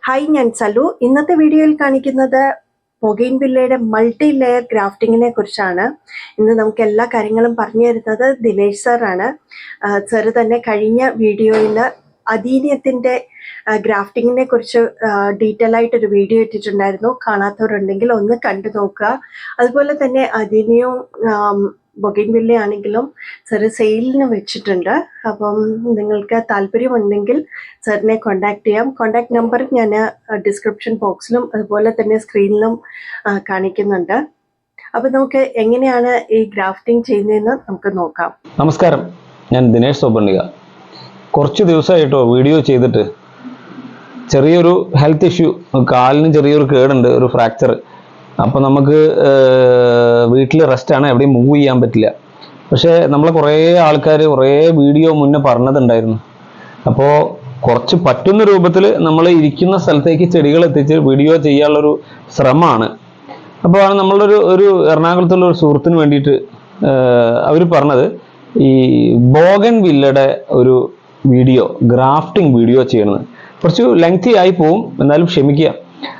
Hi, ഞാൻ സലു. ഇന്നത്തെ വീഡിയോയിൽ കാണിക്കുന്നത് ബൊഗെയിൻവില്ലയുടെ മൾട്ടി ലെയർ ഗ്രാഫ്റ്റിങ്ങിനെ കുറിച്ചാണ്. ഇന്ന് നമുക്ക് എല്ലാ കാര്യങ്ങളും പറഞ്ഞു തരുന്നത് ദിനേശ് സാറാണ്. സാറ് തന്നെ കഴിഞ്ഞ വീഡിയോയിൽ അദീനിയത്തിൻ്റെ ഗ്രാഫ്റ്റിങ്ങിനെ കുറിച്ച് ഡീറ്റെയിൽ ആയിട്ടൊരു വീഡിയോ ഇട്ടിട്ടുണ്ടായിരുന്നു. കാണാത്തവരുണ്ടെങ്കിൽ ഒന്ന് കണ്ടു നോക്കുക. അതുപോലെ തന്നെ അദീനിയവും ബൊഗെയിൻവില്ല ആണെങ്കിലും സാറ് സെയിലിന് വെച്ചിട്ടുണ്ട്. അപ്പം നിങ്ങൾക്ക് താല്പര്യമുണ്ടെങ്കിൽ സാറിനെ കോണ്ടാക്ട് ചെയ്യാം. കോണ്ടാക്ട് നമ്പർ ഞാൻ ഡിസ്ക്രിപ്ഷൻ ബോക്സിലും അതുപോലെ തന്നെ സ്ക്രീനിലും കാണിക്കുന്നുണ്ട്. അപ്പം നമുക്ക് എങ്ങനെയാണ് ഈ ഗ്രാഫ്റ്റിംഗ് ചെയ്യുന്നതെന്ന് നമുക്ക് നോക്കാം. നമസ്കാരം, ഞാൻ ദിനേശ് സോപ്പണ്ണിക. കുറച്ച് ദിവസമായിട്ടോ വീഡിയോ ചെയ്തിട്ട് ചെറിയൊരു ഹെൽത്ത് ഇഷ്യൂ, കാലിന് ചെറിയൊരു കേടുണ്ട്, ഒരു ഫ്രാക്ചർ. അപ്പോൾ നമുക്ക് വീട്ടിൽ റെസ്റ്റാണ്, എവിടെയും മൂവ് ചെയ്യാൻ പറ്റില്ല. പക്ഷേ നമ്മളെ കുറേ ആൾക്കാർ കുറേ വീഡിയോ മുന്നേ പറഞ്ഞതുണ്ടായിരുന്നു. അപ്പോൾ കുറച്ച് പറ്റുന്ന രൂപത്തിൽ നമ്മൾ ഇരിക്കുന്ന സ്ഥലത്തേക്ക് ചെടികൾ എത്തിച്ച് വീഡിയോ ചെയ്യാനുള്ളൊരു ശ്രമമാണ്. അപ്പോൾ ആണ് നമ്മളൊരു എറണാകുളത്തുള്ള ഒരു സുഹൃത്തിന് വേണ്ടിയിട്ട് അവർ പറഞ്ഞത് ഈ ബോഗൻവില്ലയുടെ ഒരു വീഡിയോ, ഗ്രാഫ്റ്റിംഗ് വീഡിയോ ചെയ്യണമെന്ന്. കുറച്ച് ലെങ്തി ആയി പോവും, എന്നാലും ക്ഷമിക്കുക.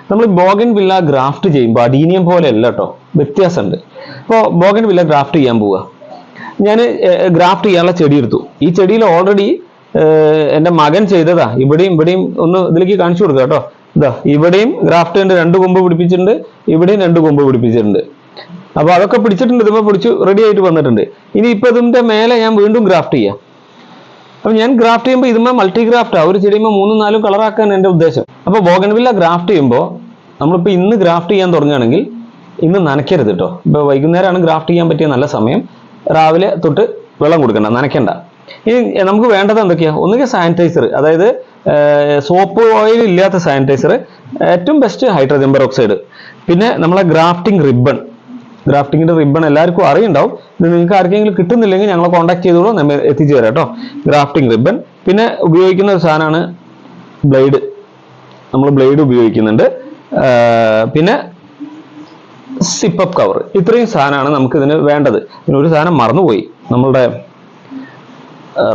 നമ്മൾ ബോഗൻവില്ല ഗ്രാഫ്റ്റ് ചെയ്യുമ്പോൾ അഡീനിയം പോലെ അല്ല കേട്ടോ, വ്യത്യാസമുണ്ട്. അപ്പോൾ ബോഗൻവില്ല ഗ്രാഫ്റ്റ് ചെയ്യാൻ പോവുക. ഞാൻ ഗ്രാഫ്റ്റ് ചെയ്യാനുള്ള ചെടി എടുത്തു. ഈ ചെടിയിൽ ഓൾറെഡി എൻ്റെ മകൻ ചെയ്തതാ. ഇവിടെയും ഒന്ന് ഇതിലേക്ക് കാണിച്ചു കൊടുക്കുക കേട്ടോ. ഇതാ ഇവിടെയും ഗ്രാഫ്റ്റ് ഉണ്ട്, 2 കൊമ്പ് പിടിപ്പിച്ചിട്ടുണ്ട്, ഇവിടെയും 2 കൊമ്പ് പിടിപ്പിച്ചിട്ടുണ്ട്. അപ്പോൾ അതൊക്കെ പിടിച്ചിട്ടുണ്ട്, ഇതുമ്പോൾ പിടിച്ച് റെഡി ആയിട്ട് വന്നിട്ടുണ്ട്. ഇനി ഇപ്പോൾ ഇതിൻ്റെ മേലെ ഞാൻ വീണ്ടും ഗ്രാഫ്റ്റ് ചെയ്യാം. അപ്പോൾ ഞാൻ ഗ്രാഫ്റ്റ് ചെയ്യുമ്പോൾ ഇതുമ്മേ മൾട്ടി ഗ്രാഫ്റ്റാണ്, ഒരു ചെടിയുമ്പോൾ 3-4 കളറാക്കാൻ എൻ്റെ ഉദ്ദേശം. അപ്പോൾ ബോഗൻവില്ല ഗ്രാഫ്റ്റ് ചെയ്യുമ്പോൾ നമ്മളിപ്പോൾ ഇന്ന് ഗ്രാഫ്റ്റ് ചെയ്യാൻ തുടങ്ങുകയാണെങ്കിൽ ഇന്ന് നനയ്ക്കരുത് കേട്ടോ. ഇപ്പോൾ വൈകുന്നേരമാണ് ഗ്രാഫ്റ്റ് ചെയ്യാൻ പറ്റിയ നല്ല സമയം. രാവിലെ തൊട്ട് വെള്ളം കൊടുക്കണ്ട, നനയ്ക്കണ്ട. ഇനി നമുക്ക് വേണ്ടത് എന്തൊക്കെയാണ്? ഒന്നുകിൽ സാനിറ്റൈസർ, അതായത് സോപ്പ് ഓയിൽ ഇല്ലാത്ത സാനിറ്റൈസർ, ഏറ്റവും ബെസ്റ്റ് ഹൈഡ്രജൻ പെറോക്സൈഡ്. പിന്നെ നമ്മളെ ഗ്രാഫ്റ്റിംഗ് റിബൺ. ഗ്രാഫ്റ്റിങ്ങിൻ്റെ റിബൺ എല്ലാവർക്കും അറിയുണ്ടാവും. ഇത് നിങ്ങൾക്ക് ആർക്കെങ്കിലും കിട്ടുന്നില്ലെങ്കിൽ ഞങ്ങളെ കോൺടാക്ട് ചെയ്തോളൂ, നമ്മൾ എത്തിച്ചു തരാം കേട്ടോ. Grafting ribbon. പിന്നെ ഉപയോഗിക്കുന്ന ഒരു സാധനമാണ് ബ്ലേഡ്. നമ്മൾ ബ്ലേഡ് ഉപയോഗിക്കുന്നുണ്ട്. പിന്നെ സിപ്പപ്പ് കവർ. ഇത്രയും സാധനമാണ് നമുക്ക് ഇതിന് വേണ്ടത്. പിന്നെ ഒരു സാധനം മറന്നുപോയി, നമ്മളുടെ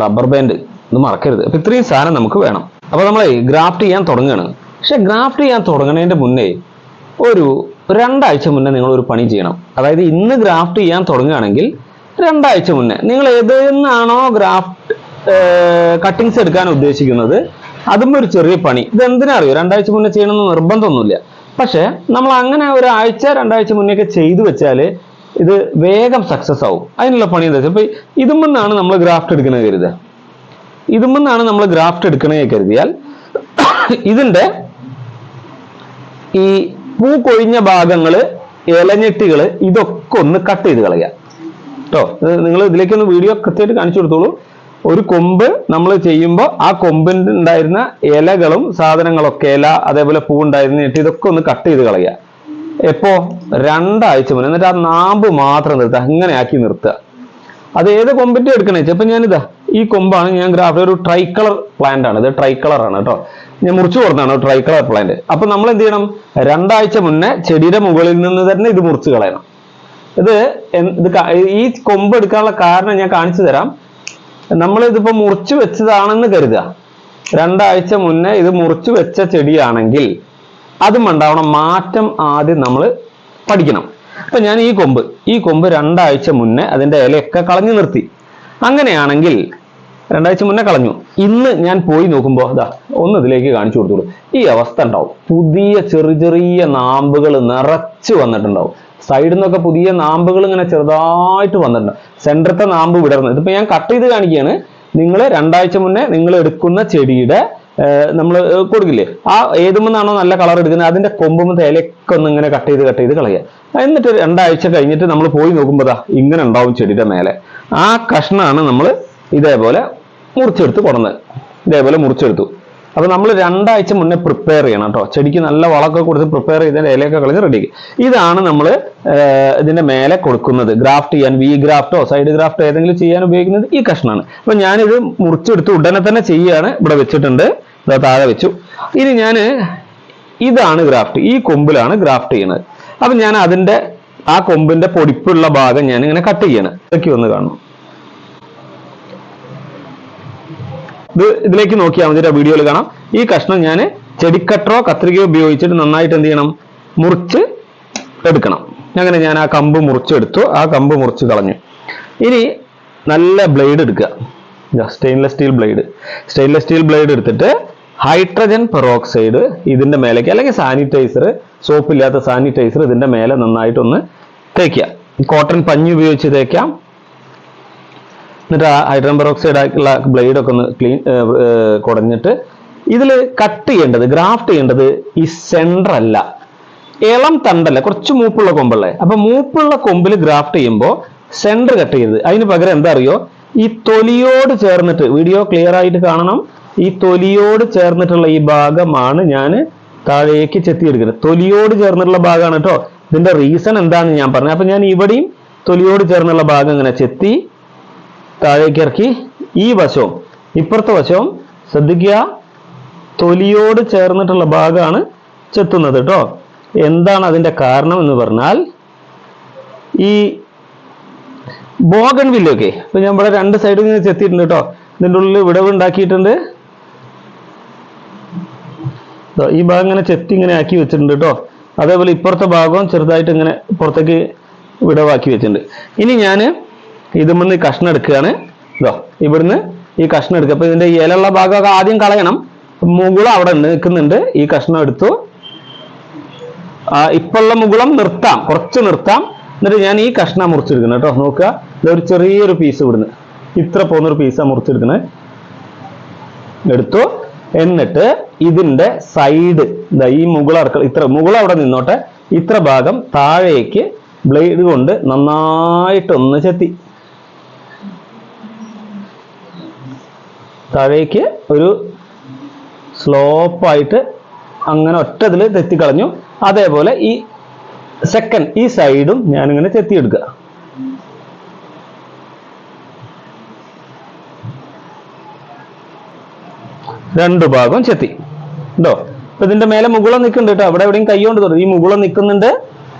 റബ്ബർ ബാൻഡ്. ഇത് മറക്കരുത്. അപ്പം ഇത്രയും സാധനം നമുക്ക് വേണം. അപ്പോൾ നമ്മൾ ഗ്രാഫ്റ്റ് ചെയ്യാൻ തുടങ്ങുകയാണ്. പക്ഷെ ഗ്രാഫ്റ്റ് ചെയ്യാൻ തുടങ്ങുന്നതിൻ്റെ മുന്നേ ഒരു 2 ആഴ്ച മുന്നേ നിങ്ങളൊരു പണി ചെയ്യണം. അതായത് ഇന്ന് ഗ്രാഫ്റ്റ് ചെയ്യാൻ തുടങ്ങുകയാണെങ്കിൽ 2 ആഴ്ച മുന്നേ നിങ്ങൾ ഏതെന്നാണോ ഗ്രാഫ്റ്റ് കട്ടിങ്സ് എടുക്കാൻ ഉദ്ദേശിക്കുന്നത് അതും ഒരു ചെറിയ പണി. ഇത് എന്തിനാ അറിയോ? 2 ആഴ്ച മുന്നേ ചെയ്യണമെന്ന് നിർബന്ധമൊന്നുമില്ല. പക്ഷെ നമ്മൾ അങ്ങനെ 1 ആഴ്ച 2 ആഴ്ച മുന്നേ ഒക്കെ ചെയ്തു വെച്ചാൽ ഇത് വേഗം സക്സസ് ആവും. അതിനുള്ള പണി എന്താ വെച്ചാൽ, ഇപ്പൊ ഇതുമെന്നാണ് നമ്മൾ ഗ്രാഫ്റ്റ് എടുക്കണത് കരുതുക. ഇതുമെന്നാണ് നമ്മൾ ഗ്രാഫ്റ്റ് എടുക്കണേ കരുതിയാൽ ഇതിന്റെ ഈ പൂ കൊഴിഞ്ഞ ഭാഗങ്ങള്, ഇലഞ്ഞെട്ടികള്, ഇതൊക്കെ ഒന്ന് കട്ട് ചെയ്ത് കളയാം കേട്ടോ. നിങ്ങൾ ഇതിലേക്കൊന്ന് വീഡിയോ കൃത്യമായിട്ട് കാണിച്ചു കൊടുത്തോളൂ. ഒരു കൊമ്പ് നമ്മൾ ചെയ്യുമ്പോൾ ആ കൊമ്പിൻ്റെ ഉണ്ടായിരുന്ന ഇലകളും സാധനങ്ങളൊക്കെ, ഇല അതേപോലെ പൂ ഉണ്ടായിരുന്നിട്ട് ഇതൊക്കെ ഒന്ന് കട്ട് ചെയ്ത് കളയുക. എപ്പോ? 2 ആഴ്ച മുന്നേ. എന്നിട്ട് ആ നാമ്പ് മാത്രം നിർത്തുക, അങ്ങനെ ആക്കി നിർത്തുക. അത് ഏത് കൊമ്പിന്റെ എടുക്കണേ വെച്ചാൽ, ഇപ്പൊ ഞാനിതാ ഈ കൊമ്പാണ് ഞാൻ ഗ്രാഫ്റ്റ്, ഒരു ട്രൈ കളർ പ്ലാന്റ് ആണ് ഇത്. ട്രൈ കളർ ആണ് കേട്ടോ, ഞാൻ മുറിച്ചു കൊടുത്താണ് ട്രൈ കളർ പ്ലാന്റ്. അപ്പൊ നമ്മൾ എന്ത് ചെയ്യണം? 2 ആഴ്ച മുന്നേ ചെടിയുടെ മുകളിൽ നിന്ന് തന്നെ ഇത് മുറിച്ച് കളയണം. ഇത് ഈ കൊമ്പ് എടുക്കാനുള്ള കാരണം ഞാൻ കാണിച്ചു തരാം. നമ്മൾ ഇതിപ്പോ മുറിച്ചു വെച്ചതാണെന്ന് കരുതുക. 2 ആഴ്ച മുന്നേ ഇത് മുറിച്ചു വെച്ച ചെടിയാണെങ്കിൽ അതും ഉണ്ടാവണം മാറ്റം ആദ്യം നമ്മൾ പഠിക്കണം. അപ്പൊ ഞാൻ ഈ കൊമ്പ് 2 ആഴ്ച മുന്നേ അതിന്റെ ഇലയൊക്കെ കളഞ്ഞു നിർത്തി. അങ്ങനെയാണെങ്കിൽ 2 ആഴ്ച മുന്നേ കളഞ്ഞു. ഇന്ന് ഞാൻ പോയി നോക്കുമ്പോൾ അതാ ഒന്ന് ഇതിലേക്ക് കാണിച്ചു കൊടുത്തോളൂ. ഈ അവസ്ഥ ഉണ്ടാവും. പുതിയ ചെറിയ നാമ്പുകൾ നിറച്ച് വന്നിട്ടുണ്ടാവും. സൈഡിൽ നിന്നൊക്കെ പുതിയ നാമ്പുകൾ ഇങ്ങനെ ചെറുതായിട്ട് വന്നിട്ടുണ്ടാവും. സെൻറ്ററത്തെ നാമ്പ് വിടർന്നത്. ഇതിപ്പോ ഞാൻ കട്ട് ചെയ്ത് കാണിക്കുകയാണ്. നിങ്ങൾ 2 ആഴ്ച മുന്നേ നിങ്ങൾ എടുക്കുന്ന ചെടിയുടെ നമ്മൾ കൊടുക്കില്ലേ, ആ ഏതുമെന്നാണോ നല്ല കളർ എടുക്കുന്നത് അതിന്റെ കൊമ്പും ഇലയൊക്കെ ഒന്ന് ഇങ്ങനെ കട്ട് ചെയ്ത് കളയുക. എന്നിട്ട് 2 ആഴ്ച കഴിഞ്ഞിട്ട് നമ്മൾ പോയി നോക്കുമ്പോൾ ഇങ്ങനെ ഉണ്ടാവും ചെടിയുടെ മേലെ. ആ കഷ്ണമാണ് നമ്മൾ ഇതേപോലെ മുറിച്ചെടുത്ത് കൊടുന്നത്. ഇതേപോലെ മുറിച്ചെടുത്തു. അപ്പൊ നമ്മൾ 2 ആഴ്ച മുന്നേ പ്രിപ്പയർ ചെയ്യണം കേട്ടോ. ചെടിക്ക് നല്ല വളമൊക്കെ കൊടുത്ത് പ്രിപ്പയർ ചെയ്തതിന്റെ ഇലയൊക്കെ കളഞ്ഞ് റെഡിയാക്കി. ഇതാണ് നമ്മൾ ഇതിന്റെ മേലെ കൊടുക്കുന്നത്. ഗ്രാഫ്റ്റ് ചെയ്യാൻ വി ഗ്രാഫ്റ്റോ സൈഡ് ഗ്രാഫ്റ്റോ ഏതെങ്കിലും ചെയ്യാൻ ഉപയോഗിക്കുന്നത് ഈ കഷ്ണമാണ്. അപ്പൊ ഞാനിത് മുറിച്ചെടുത്ത് ഉടനെ തന്നെ ചെയ്യാണ്. ഇവിടെ വെച്ചിട്ടുണ്ട്, താഴെ വെച്ചു. ഇനി ഇതാണ് ഗ്രാഫ്റ്റ്. ഈ കൊമ്പിലാണ് ഗ്രാഫ്റ്റ് ചെയ്യുന്നത്. അപ്പൊ ഞാൻ ആ കൊമ്പിന്റെ പൊടിപ്പുള്ള ഭാഗം ഞാൻ ഇങ്ങനെ കട്ട് ചെയ്യണം. ഇതൊക്കെ ഒന്ന് കാണണം. ഇതിലേക്ക് നോക്കിയാൽ മതി, വീഡിയോയിൽ കാണാം. ഈ കഷ്ണം ഞാൻ ചെടിക്കട്ടറോ കത്രികയോ ഉപയോഗിച്ചിട്ട് നന്നായിട്ട് എന്ത് ചെയ്യണം, മുറിച്ച് എടുക്കണം. അങ്ങനെ ഞാൻ ആ കമ്പ് മുറിച്ചെടുത്തു, ആ കമ്പ് മുറിച്ച് കളഞ്ഞു. ഇനി നല്ല ബ്ലേഡ് എടുക്കുക, സ്റ്റെയിൻലെസ് സ്റ്റീൽ ബ്ലേഡ് എടുത്തിട്ട് ഹൈഡ്രജൻ പെറോക്സൈഡ് ഇതിന്റെ മേലേക്ക്, അല്ലെങ്കിൽ സാനിറ്റൈസർ, സോപ്പില്ലാത്ത സാനിറ്റൈസർ ഇതിന്റെ മേലെ നന്നായിട്ടൊന്ന് തേക്കുക. കോട്ടൺ പഞ്ഞി ഉപയോഗിച്ച് തേക്കാം. എന്നിട്ട് ആ ഹൈഡ്രജൻ പെറോക്സൈഡ് ആയിട്ടുള്ള ബ്ലേഡൊക്കെ ഒന്ന് കുടഞ്ഞിട്ട് ഇതിൽ കട്ട് ചെയ്യേണ്ടത്, ഗ്രാഫ്റ്റ് ചെയ്യേണ്ടത് ഈ സെൻറ്റർ അല്ല, ഇളം തണ്ടല്ല, കുറച്ച് മൂപ്പുള്ള കൊമ്പല്ലേ. അപ്പൊ മൂപ്പുള്ള കൊമ്പിൽ ഗ്രാഫ്റ്റ് ചെയ്യുമ്പോൾ സെൻറ്റർ കട്ട് ചെയ്യരുത്. അതിന് പകരം എന്താ അറിയോ, ഈ തൊലിയോട് ചേർന്നിട്ട്, വീഡിയോ ക്ലിയർ ആയിട്ട് കാണണം, ഈ തൊലിയോട് ചേർന്നിട്ടുള്ള ഈ ഭാഗമാണ് ഞാൻ താഴേക്ക് ചെത്തിയെടുക്കുന്നത്. തൊലിയോട് ചേർന്നിട്ടുള്ള ഭാഗമാണ് കേട്ടോ. ഇതിന്റെ റീസൺ എന്താണെന്ന് ഞാൻ പറഞ്ഞു. അപ്പൊ ഞാൻ ഇവിടെയും തൊലിയോട് ചേർന്നുള്ള ഭാഗം ഇങ്ങനെ ചെത്തി താഴേക്ക് ഇറക്കി. ഈ വശവും ഇപ്പുറത്തെ വശവും ശ്രദ്ധിക്കുക, തൊലിയോട് ചേർന്നിട്ടുള്ള ഭാഗമാണ് ചെത്തുന്നത് കേട്ടോ. എന്താണ് അതിന്റെ കാരണം എന്ന് പറഞ്ഞാൽ, ഈ ബോഗൺവില്ലയൊക്കെ ഇപ്പൊ ഞാൻ ഇവിടെ രണ്ട് സൈഡിൽ നിന്ന് ചെത്തിയിട്ടുണ്ട് കേട്ടോ. ഇതിൻ്റെ ഉള്ളിൽ വിടവ് ഉണ്ടാക്കിയിട്ടുണ്ട്. ഈ ഭാഗം ഇങ്ങനെ ചെത്തി ഇങ്ങനെ ആക്കി വെച്ചിട്ടുണ്ട് കേട്ടോ. അതേപോലെ ഇപ്പുറത്തെ ഭാഗവും ചെറുതായിട്ട് ഇങ്ങനെ പുറത്തേക്ക് വിടവാക്കി വെച്ചിട്ടുണ്ട്. ഇനി ഞാൻ ഇതുമെന്ന് കഷ്ണം എടുക്കുകയാണ്. ഇവിടുന്ന് ഈ കഷ്ണം എടുക്കുക. അപ്പൊ ഇതിന്റെ ഇലയുള്ള ഭാഗമൊക്കെ ആദ്യം കളയണം. മുകുളം അവിടെ നിൽക്കുന്നുണ്ട്. ഈ കഷ്ണം എടുത്തു. ഇപ്പോഴുള്ള മുകുളം നിർത്താം, കുറച്ച് നിർത്താം. എന്നിട്ട് ഞാൻ ഈ കഷ്ണം മുറിച്ചെടുക്കുന്നത് കേട്ടോ. നോക്കുക, ഇതൊരു ചെറിയൊരു പീസ് ഇവിടുന്ന് ഇത്ര പോകുന്നൊരു പീസാണ് മുറിച്ചെടുക്കുന്നത്. എടുത്തു. എന്നിട്ട് ഇതിന്റെ സൈഡ്, ഈ മുകുളം ഇത്ര മുകുളം അവിടെ നിന്നോട്ടെ, ഇത്ര ഭാഗം താഴേക്ക് ബ്ലേഡ് കൊണ്ട് നന്നായിട്ടൊന്ന് ചെത്തി, താഴേക്ക് ഒരു സ്ലോപ്പായിട്ട് അങ്ങനെ ഒറ്റതിൽ തെത്തിക്കളഞ്ഞു. അതേപോലെ ഈ സെക്കൻഡ് ഈ സൈഡും ഞാനിങ്ങനെ ചെത്തിയെടുക്കുക. രണ്ടു ഭാഗം ചെത്തി ഉണ്ടോ. അപ്പൊ ഇതിന്റെ മേലെ മുകുളം നിൽക്കുന്നുണ്ട് കേട്ടോ. അവിടെ എവിടെയും കൈ കൊണ്ട് തൊടും, ഈ മുകുളം നിൽക്കുന്നുണ്ട്.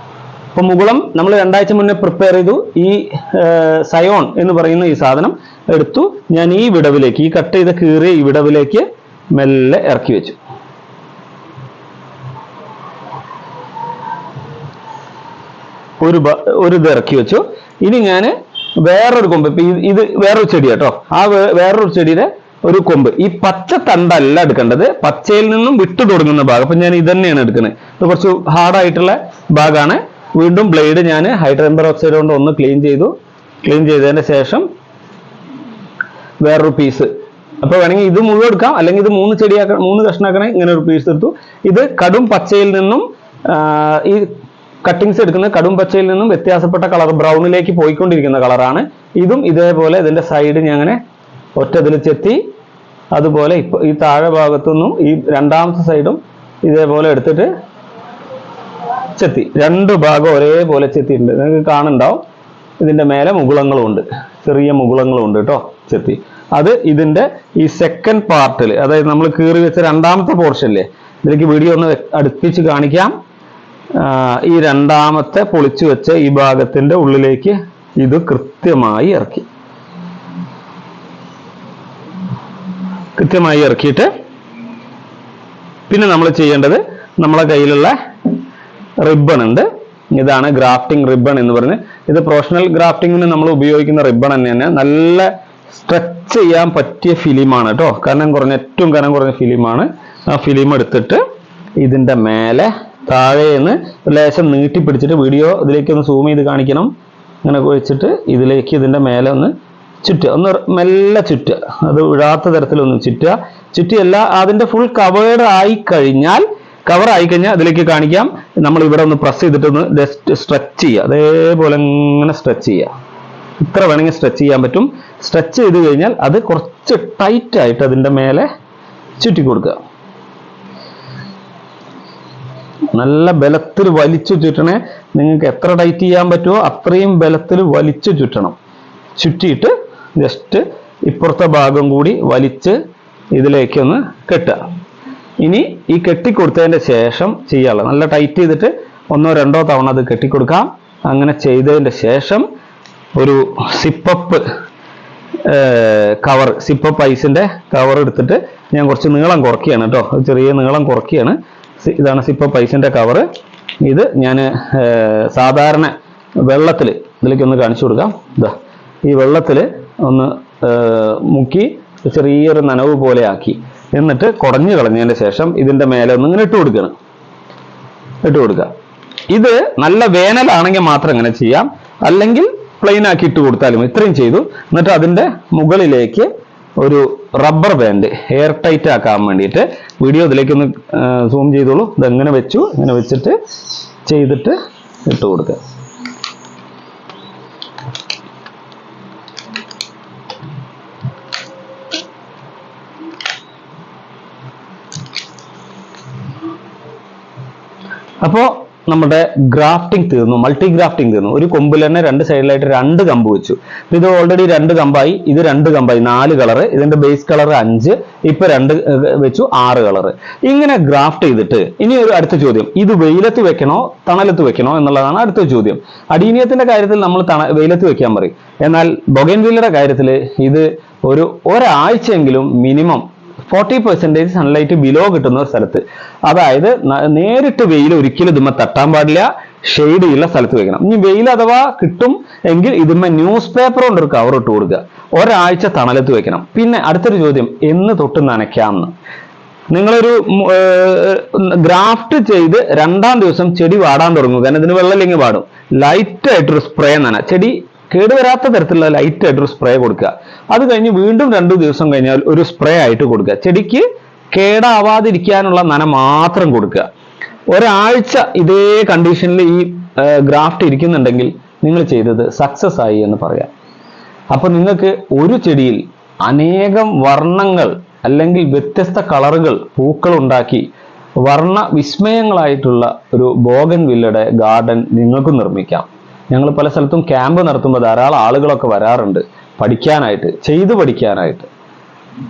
അപ്പൊ മുകുളം നമ്മൾ 2 ആഴ്ച മുന്നേ പ്രിപ്പയർ ചെയ്തു. ഈ സയോൺ എന്ന് പറയുന്ന ഈ സാധനം എടുത്തു. ഞാൻ ഈ വിടവിലേക്ക്, ഈ കട്ട് ചെയ്ത് കീറിയ ഈ വിടവിലേക്ക് മെല്ലെ ഇറക്കി വെച്ചു. ഒരു ഇത് ഇറക്കി വെച്ചു. ഇനി ഞാൻ വേറൊരു കൊമ്പ്, ഇപ്പൊ ഇത് വേറൊരു ചെടി കേട്ടോ. ആ വേറൊരു ചെടിയുടെ ഒരു കൊമ്പ്, ഈ പച്ച തണ്ടല്ല എടുക്കേണ്ടത്, പച്ചയിൽ നിന്നും വിട്ടു തുടങ്ങുന്ന ഭാഗം. അപ്പൊ ഞാൻ ഇത് തന്നെയാണ് എടുക്കുന്നത്. ഇത് കുറച്ച് ഹാർഡായിട്ടുള്ള ഭാഗമാണ്. വീണ്ടും ബ്ലേഡ് ഞാൻ ഹൈഡ്രജൻ പെറോക്സൈഡ് കൊണ്ട് ഒന്ന് ക്ലീൻ ചെയ്തു. ക്ലീൻ ചെയ്തതിന് ശേഷം വേറൊരു പീസ്, അപ്പൊ വേണമെങ്കിൽ ഇത് മുഴുവൻ എടുക്കാം, അല്ലെങ്കിൽ ഇത് 3 ചെടിയാക്കണം, 3 കഷ്ണാക്കണേ. ഇങ്ങനെ ഒരു പീസ് എടുത്തു. ഇത് കടും പച്ചയിൽ നിന്നും ഈ കട്ടിങ്സ് എടുക്കുന്ന കടും പച്ചയിൽ നിന്നും വ്യത്യാസപ്പെട്ട കളർ, ബ്രൗണിലേക്ക് പോയിക്കൊണ്ടിരിക്കുന്ന കളറാണ്. ഇതും ഇതേപോലെ ഇതിന്റെ സൈഡ് ഞാൻ അങ്ങനെ ഒറ്റതിൽ ചെത്തി. അതുപോലെ ഇപ്പൊ ഈ താഴെ ഭാഗത്തുനിന്നും ഈ രണ്ടാമത്തെ സൈഡും ഇതേപോലെ എടുത്തിട്ട് ചെത്തി. 2 ഭാഗം ഒരേപോലെ ചെത്തിയിട്ടുണ്ട്. നിങ്ങൾക്ക് കാണുന്നുണ്ടാവും. ഇതിന്റെ മേലെ മുകുളങ്ങളും ഉണ്ട്, ചെറിയ മുകുളങ്ങളും ഉണ്ട് കേട്ടോ, ചെത്തി. അത് ഇതിന്റെ ഈ സെക്കൻഡ് പാർട്ടിൽ, അതായത് നമ്മൾ കീറി വെച്ച രണ്ടാമത്തെ പോർഷനില്ലേ, ഇതിലേക്ക് വീഡിയോ ഒന്ന് അടുപ്പിച്ച് കാണിക്കാം. ഈ രണ്ടാമത്തെ പൊളിച്ചു വെച്ച ഈ ഭാഗത്തിന്റെ ഉള്ളിലേക്ക് ഇത് കൃത്യമായി ഇറക്കി. കൃത്യമായി ഇറക്കിയിട്ട് പിന്നെ നമ്മൾ ചെയ്യേണ്ടത്, നമ്മളെ കയ്യിലുള്ള റിബൺ ഉണ്ട്. ഇതാണ് ഗ്രാഫ്റ്റിംഗ് റിബൺ എന്ന് പറഞ്ഞ്. ഇത് പ്രൊഫഷണൽ ഗ്രാഫ്റ്റിങ്ങിന് നമ്മൾ ഉപയോഗിക്കുന്ന റിബൺ തന്നെയാണ്. നല്ല സ്ട്രെച്ച് ചെയ്യാൻ പറ്റിയ ഫിലിമാണ് കേട്ടോ. ഏറ്റവും കനം കുറഞ്ഞ ഫിലിമാണ്. ആ ഫിലിം എടുത്തിട്ട് ഇതിന്റെ മേലെ താഴേന്ന് ലേശം നീട്ടി പിടിച്ചിട്ട്, വീഡിയോ ഇതിലേക്ക് ഒന്ന് സൂം ചെയ്ത് കാണിക്കണം. അങ്ങനെ വെച്ചിട്ട് ഇതിലേക്ക് ഇതിന്റെ മേലെ ഒന്ന് ചുറ്റുക, ഒന്ന് മെല്ലെ ചുറ്റുക, അത് വിടാത്ത തരത്തിലൊന്ന് ചുറ്റുക. ചുറ്റിയല്ല, അതിന്റെ ഫുൾ കവേർഡ് ആയി കഴിഞ്ഞാൽ അതിലേക്ക് കാണിക്കാം. നമ്മൾ ഇവിടെ ഒന്ന് പ്രസ് ചെയ്തിട്ടൊന്ന് ജസ്റ്റ് സ്ട്രെച്ച് ചെയ്യുക. അതേപോലെ ഇങ്ങനെ സ്ട്രെച്ച് ചെയ്യുക. ഇത്ര വേണമെങ്കിൽ സ്ട്രെച്ച് ചെയ്യാൻ പറ്റും. സ്ട്രെച്ച് ചെയ്ത് കഴിഞ്ഞാൽ അത് കുറച്ച് ടൈറ്റ് ആയിട്ട് അതിന്റെ മേലെ ചുറ്റി കൊടുക്കുക. നല്ല ബലത്തിൽ വലിച്ചു ചുറ്റണേ. നിങ്ങൾക്ക് എത്ര ടൈറ്റ് ചെയ്യാൻ പറ്റുമോ അത്രയും ബലത്തിൽ വലിച്ചു ചുറ്റണം. ചുറ്റിയിട്ട് ജസ്റ്റ് ഇപ്പുറത്തെ ഭാഗം കൂടി വലിച്ച് ഇതിലേക്കൊന്ന് കെട്ടുക. ഇനി ഈ കെട്ടിക്കൊടുത്തതിന്റെ ശേഷം ചെയ്യാനുള്ള, നല്ല ടൈറ്റ് ചെയ്തിട്ട് 1 2 തവണ അത് കെട്ടിക്കൊടുക്കാം. അങ്ങനെ ചെയ്തതിന്റെ ശേഷം ഒരു സിപ്പപ്പ് കവർ, സിപ്പപ്പ് ഐസിന്റെ കവർ എടുത്തിട്ട് ഞാൻ കുറച്ച് നീളം കുറയ്ക്കുകയാണ് കേട്ടോ, ചെറിയ നീളം കുറയ്ക്കുകയാണ്. ഇതാണ് സിപ്പപ്പ് ഐസിന്റെ കവർ. ഇത് ഞാൻ സാധാരണ വെള്ളത്തിൽ, ഇതിലേക്ക് ഒന്ന് കാണിച്ചു കൊടുക്കാം. ഇതാ ഈ വെള്ളത്തിൽ ഒന്ന് മുക്കി ചെറിയൊരു നനവ് പോലെ ആക്കി, എന്നിട്ട് കുടഞ്ഞു കളഞ്ഞതിന് ശേഷം ഇതിന്റെ മേലെ ഒന്ന് ഇങ്ങനെ ഇട്ട് കൊടുക്കുക. ഇത് നല്ല വേനലാണെങ്കിൽ മാത്രം ഇങ്ങനെ ചെയ്യാം, അല്ലെങ്കിൽ പ്ലെയിൻ ആക്കി ഇട്ട് കൊടുത്താലും. ഇത്രയും ചെയ്തു. എന്നിട്ട് അതിന്റെ മുകളിലേക്ക് ഒരു റബ്ബർ ബാൻഡ് എയർ ടൈറ്റ് ആക്കാൻ വേണ്ടിയിട്ട്, വീഡിയോ ഇതിലേക്ക് ഒന്ന് സൂം ചെയ്തോളൂ. ഇതെങ്ങനെ വെച്ചു, ഇങ്ങനെ വെച്ചിട്ട് ചെയ്തിട്ട് ഇട്ട് കൊടുക്കുക. അപ്പോൾ നമ്മുടെ ഗ്രാഫ്റ്റിംഗ് തീർന്നു, മൾട്ടി ഗ്രാഫ്റ്റിംഗ് തീർന്നു. ഒരു കൊമ്പിൽ തന്നെ രണ്ട് സൈഡിലായിട്ട് 2 കമ്പ് വെച്ചു. ഇത് ഓൾറെഡി 2 കമ്പായി, ഇത് 2 കമ്പായി, 4 കളർ. ഇതിന്റെ ബേസ് കളർ 5, ഇപ്പൊ 2 വെച്ചു, 6 കളർ. ഇങ്ങനെ ഗ്രാഫ്റ്റ് ചെയ്തിട്ട് ഇനി ഒരു അടുത്ത ചോദ്യം, ഇത് വെയിലത്ത് വെക്കണോ തണലത്ത് വെക്കണോ എന്നുള്ളതാണ് അടുത്ത ചോദ്യം. അഡീനിയത്തിന്റെ കാര്യത്തിൽ നമ്മൾ വെയിലത്ത് വെക്കാൻ പറയും. എന്നാൽ ബൊഗൈൻവില്ലയുടെ കാര്യത്തിൽ ഇത് ഒരാഴ്ചയെങ്കിലും മിനിമം 40% സൺലൈറ്റ് ബിലോ കിട്ടുന്ന ഒരു സ്ഥലത്ത്, അതായത് നേരിട്ട് വെയിൽ ഒരിക്കലും ഇതുമ്മ തട്ടാൻ പാടില്ല, ഷെയ്ഡ് ഉള്ള സ്ഥലത്ത് വെക്കണം. ഇനി വെയിൽ അഥവാ കിട്ടും എങ്കിൽ ഇതുമ്മ ന്യൂസ് പേപ്പർ കൊണ്ട് ഒരു കവർ ഇട്ട് കൊടുക്കുക. ഒരാഴ്ച തണലത്ത് വെക്കണം. പിന്നെ അടുത്തൊരു ചോദ്യം, എന്ന് തൊട്ട് നനയ്ക്കാമെന്ന്. നിങ്ങളൊരു ഗ്രാഫ്റ്റ് ചെയ്ത് 2-ാം ദിവസം ചെടി വാടാൻ തുടങ്ങും, കാരണം ഇതിന് വെള്ളമില്ലെങ്കിൽ വാടും. ലൈറ്റായിട്ടൊരു സ്പ്രേ ചെടി കേടുവരാത്ത തരത്തിലുള്ള ലൈറ്റ് ആയിട്ടൊരു സ്പ്രേ കൊടുക്കുക. അത് കഴിഞ്ഞ് വീണ്ടും 2 ദിവസം കഴിഞ്ഞാൽ ഒരു സ്പ്രേ ആയിട്ട് കൊടുക്കുക. ചെടിക്ക് കേടാവാതിരിക്കാനുള്ള നന മാത്രം കൊടുക്കുക. ഒരാഴ്ച ഇതേ കണ്ടീഷനിൽ ഈ ഗ്രാഫ്റ്റ് ഇരിക്കുന്നുണ്ടെങ്കിൽ നിങ്ങൾ ചെയ്തത് സക്സസ് ആയി എന്ന് പറയാം. അപ്പൊ നിങ്ങൾക്ക് ഒരു ചെടിയിൽ അനേകം വർണ്ണങ്ങൾ അല്ലെങ്കിൽ വ്യത്യസ്ത കളറുകൾ പൂക്കൾ ഉണ്ടാക്കി വർണ്ണ വിസ്മയങ്ങളായിട്ടുള്ള ഒരു ബോഗൻവില്ലയുടെ ഗാർഡൻ നിങ്ങൾക്ക് നിർമ്മിക്കാം. ഞങ്ങൾ പല സ്ഥലത്തും ക്യാമ്പ് നടത്തുമ്പോൾ ധാരാളം ആളുകളൊക്കെ വരാറുണ്ട് ചെയ്തു പഠിക്കാനായിട്ട്.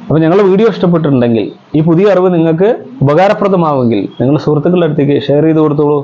അപ്പോൾ ഞങ്ങളുടെ വീഡിയോ ഇഷ്ടപ്പെട്ടിട്ടുണ്ടെങ്കിൽ, ഈ പുതിയ അറിവ് നിങ്ങൾക്ക് ഉപകാരപ്രദമാവുമെങ്കിൽ നിങ്ങൾ സുഹൃത്തുക്കളുടെ അടുത്തേക്ക് ഷെയർ ചെയ്ത് കൊടുത്തോളൂ.